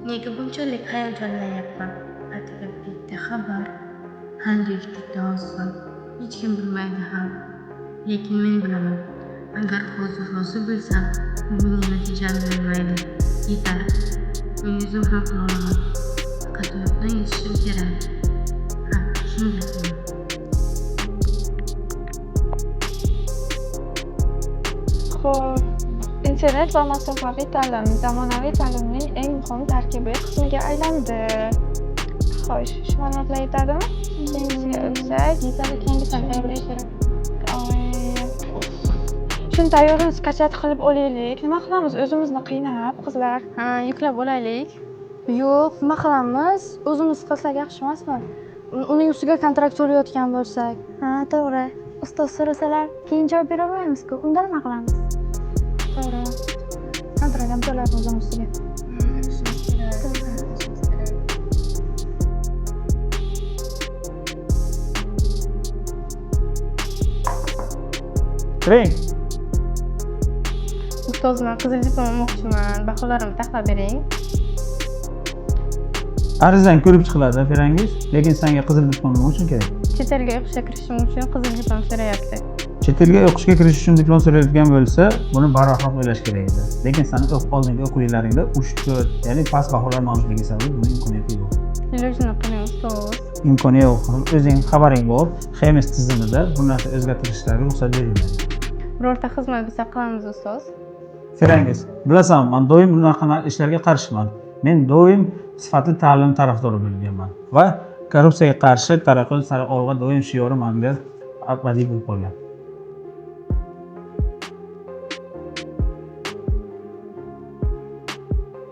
Nega bunchalik hayajonlanyapman? Atigi bitta xabar, handikda oson, hech kim bilmaydi ham. Lekin men bilaman, agar hozir bilsam, bunga natijani bermaydi. Yetar, men o'zim ham qila olaman. Faqat uyoqdan yetishim kerak. Ha, shunday. Xo'p, internet va masofaviy ta'lim zamonaviy ta'limning eng muhim tarkibiy qismiga aylandi. Xo'sh, shu ma'lumotlar yetadimi? O'tsak, yetadi, keyingisini tayyorlash kerak. Shuni tayyorimiz qachon qilib olaylik. Nima qilamiz? O'zimizni qiynab, qizlar. Ha, yuklab olaylik. Yo'q, nima qilamiz? O'zimiz qilsak yaxshi emasmi? Uning ustiga kontrakt to'layotgan bo'lsak. Ha, to'g'ri. Ustoz so'rasalar, keyin javob bera olmaymiz-ku. Unda nima qilamiz? To'g'ri. Kontrakt ham to'laymiz o'zimiz ustiga. Kiring. Ustozman, qizil diplom olmoqchiman. Baholarimni taxlab bering. Arizang ko'rib chiqiladi, berangiz. Lekin senga qizil diplom nima uchun kerak? Chet elga o'qishga kirishim uchun qizil diplom so'rayapti. Chet elga o'qishga kirish uchun diplom so'rayotgan bo'lsa, buni baroqroq o'ylash kerak edi. Lekin seni oldingi o'quvchilaringda 3-4, ya'ni past baholarni olmasligi sabab buni imkoniyati yo'q. Ilojini qiling ustoz. Imkoni yo'q. O'zing xabaring bor, Xemis tizimida bu narsa o'zgartirishlarga ruxsat berilmaydi. Birorta xizmat bo'lsa qilamiz ustoz. Ferangiz, bilasan, men doim bunaqa ishlarga qarshiman. Men doim sifatli ta'lim tarafdori bo'lganman va korrupsiyaga qarshi taraqqiyot sari olg'a doim shiorim anga abadiy bo'lib qolgan.